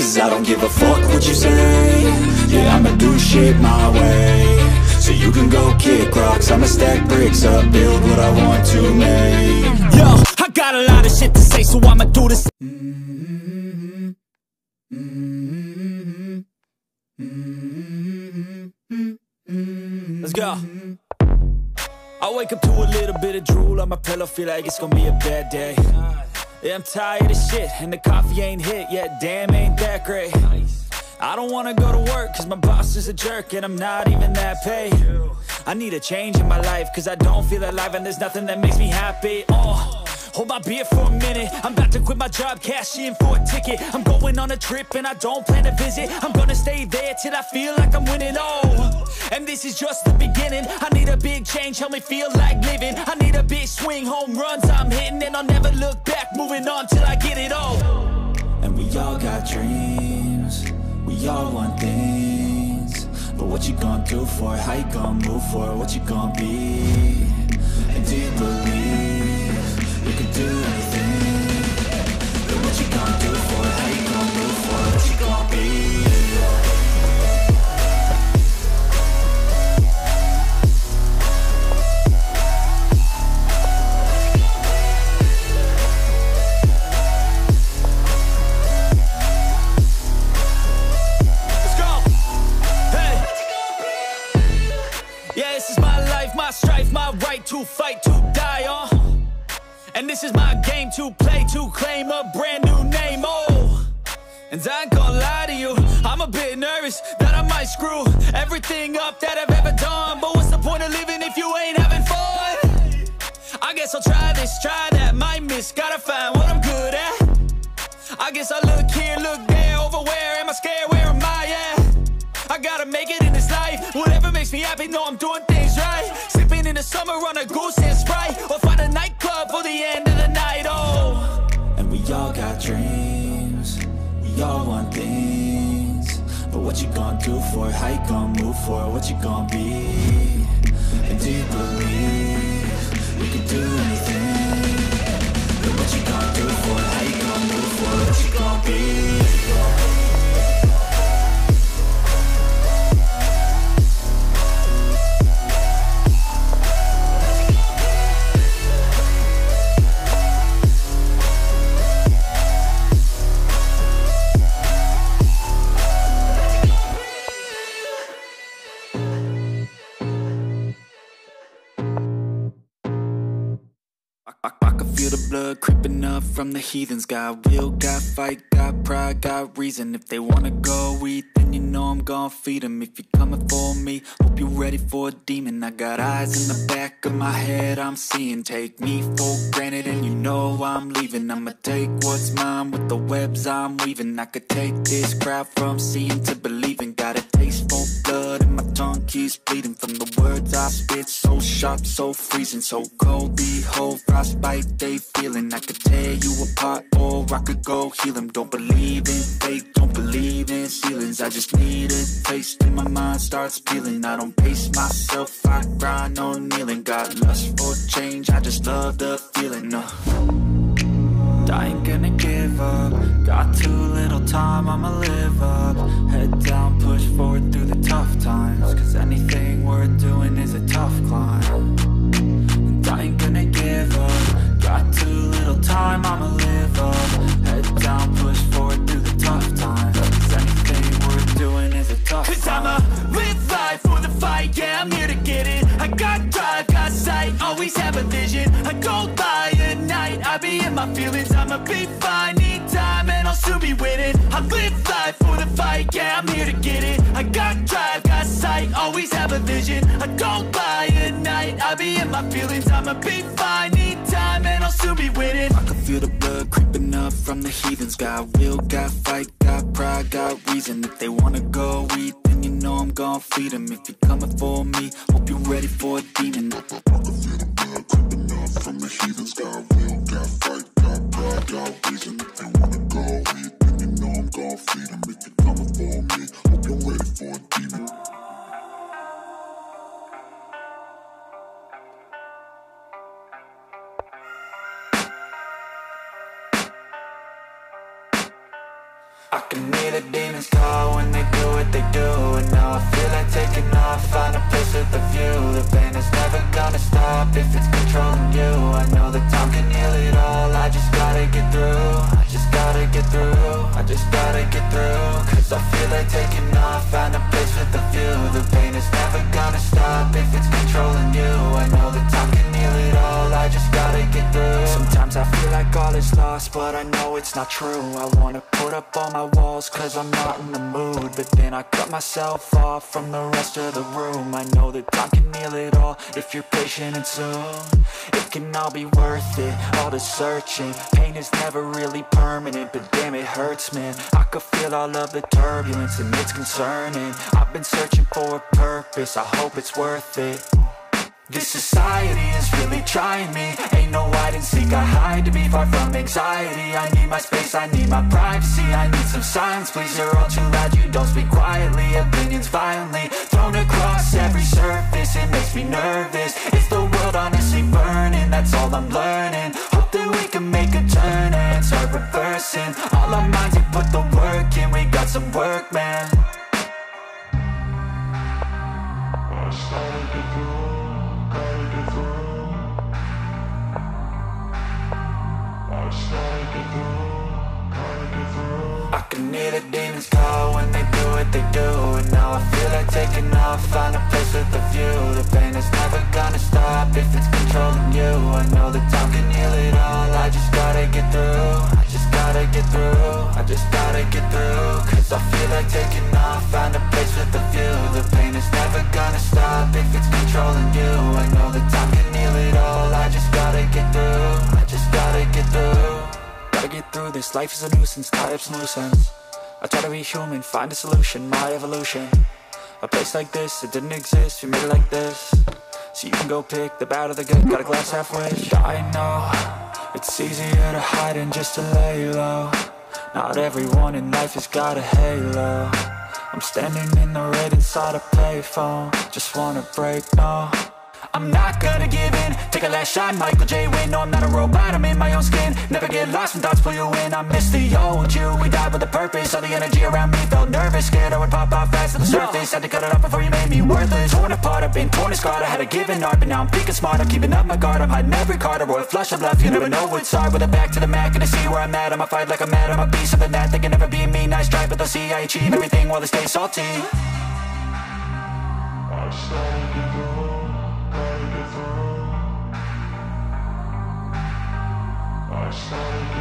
'cause I don't give a fuck what you say. Yeah, I'ma do shit my way. So you can go kick rocks, I'ma stack bricks up, build what I want to make. Yo, I got a lot of shit to say, so I'ma do this. Let's go. I wake up to a little bit of drool on my pillow, feel like it's gonna be a bad day. Yeah, I'm tired of shit, and the coffee ain't hit yet, damn, ain't that great. I don't wanna go to work, cause my boss is a jerk, and I'm not even that paid. I need a change in my life, cause I don't feel alive, and there's nothing that makes me happy. Hold my beer for a minute, I'm about to quit my job, cash in for a ticket. I'm going on a trip and I don't plan to visit. I'm gonna stay there till I feel like I'm winning, and this is just the beginning. I need a big change, help me feel like living. I need a big swing, home runs I'm hitting, and I'll never look back, moving on till I get it all. And we all got dreams, we all want things, but what you gonna do for it? How you gonna move for it? What you gonna be? And do you believe you can do anything? But what you gonna do for it? How you gonna move for it? What you gonna be? My strife, my right to fight, to die on. And this is my game to play, to claim a brand new name, And I ain't gonna lie to you, I'm a bit nervous that I might screw everything up that I've ever done. But what's the point of living if you ain't having fun? I guess I'll try this, try that, might miss, gotta find what I'm good at. I guess I look here, look there, over where am I scared, where am I at? I gotta make it in this life, whatever makes me happy, know I'm doing things right. Sipping in the summer on a goose and Sprite, or find a nightclub for the end of the night, And we all got dreams, we all want things, but what you gonna do for it? How you gonna move for it? What you gonna be? And do you believe you can do anything? But what you gonna do for it? How you gonna move for it? What you gonna be? I can feel the blood creeping up from the heathens. Got will, got fight, got pride, got reason. If they wanna go eat, then you know I'm gon' feed them. If you're coming for me, hope you're ready for a demon. I got eyes in the back of my head, I'm seeing. Take me for granted and you know I'm leaving. I'ma take what's mine with the webs I'm weaving. I could take this crowd from seeing to believing. Got a taste for blood and my tongue keeps bleeding. From the words I spit, so sharp, so freezing, so cold. Behold, frostbite they feeling. I could tear you apart or I could go heal them. Don't believe in fate, don't believe in ceilings. I just need a taste and my mind starts peeling. I don't pace myself, I grind on kneeling. Got lust for change, I just love the feeling. I ain't gonna give up. Got too little time, I'ma live up. Head down, push forward through the tough times. Cause anything worth doing is a tough climb. And I ain't gonna give up. Got too little time, I'ma live up. Head down, push forward through the tough times. Cause anything worth doing is a tough climb. Cause I'ma live life for the fight, yeah, I'm here to get it. I got drive, got sight, always have a vision. I go by at night, I be in my feelings. I'ma be fine, need time, and I'll soon be winning. I live life for the fight, yeah, I'm here to get it. I got drive, got sight, always have a vision. I go by at night, I be in my feelings. I'ma be fine, need time, and I'll soon be winning. I can feel the blood creeping up from the heathens. Got will, got fight, got pride, got reason. If they wanna go eat, then you know I'm gon' feed them. If you're coming for me, hope you're ready for a demon. I can feel the blood creeping up from the heathens. Got will, got fight, got pride, got reason. If they wanna go eat, then you know I'm gon' feed them. If you're coming for me, hope you're ready for a demon. I can hear the demons call when they do what they do. And now I feel like taking off, find a place with a view. The pain is never gonna stop if it's controlling you. I know that time can heal it all, I just gotta get through. I just gotta get through, I just gotta get through. Cause I feel like taking off, find a place with a view. The pain is never gonna stop if it's controlling you. I know that time can heal it all, I just gotta get through. Sometimes I feel like all is lost, but I know it's not true. I wanna put up all my walls cause I'm not in the mood, but then I cut myself off from the rest of the room. I know that time can heal it all if you're patient and soon it can all be worth it, all the searching. Pain is never really permanent, but damn it hurts, man. I could feel all of the turbulence and it's concerning. I've been searching for a purpose, I hope it's worth it. This society is really trying me. Ain't no hide and seek, I hide to be far from anxiety. I need my space, I need my privacy. I need some silence, please, you're all too loud. You don't speak quietly, opinions violently thrown across every surface. It makes me nervous, it's the world honestly burning. That's all I'm learning, hope that we can make a turn and start reversing. All our minds, we put the work in, we got some work, man. I can hear the demons call when they do what they do. And now I feel like taking off, find a place with a view. The pain is never gonna stop if it's controlling you. I know that time can heal it all, I just gotta get through. I just gotta get through, I just gotta get through. Cause I feel like taking off, find a place with a view. The pain is never gonna stop if it's controlling you. I know that time can heal it all, I just gotta get through. I just gotta get through. Gotta get through this, life is a nuisance, tie up some loose ends. I try to be human, find a solution, my evolution. A place like this, it didn't exist, we made it like this. So you can go pick the bad or the good, got a glass halfway. I know, it's easier to hide than just to lay low. Not everyone in life has got a halo. I'm standing in the red inside a payphone. Just wanna break, no, I'm not gonna give in. Take a last shot, Michael J. Win. No, I'm not a robot, I'm in my own skin. Never get lost when thoughts pull you in. I miss the old you, we died with a purpose. All the energy around me felt nervous, scared I would pop off fast to the surface. Had to cut it off before you made me worthless. Torn apart, I've been torn and scarred. I had a given art, but now I'm thinking smart. I'm keeping up my guard, I'm hiding every card. A royal flush of love, you never know what's hard. With a back to the mat, gonna see where I'm at. I'ma fight like I'm mad, I'ma be something that they can never be me. Nice try, but they'll see I achieve everything while they stay salty. I started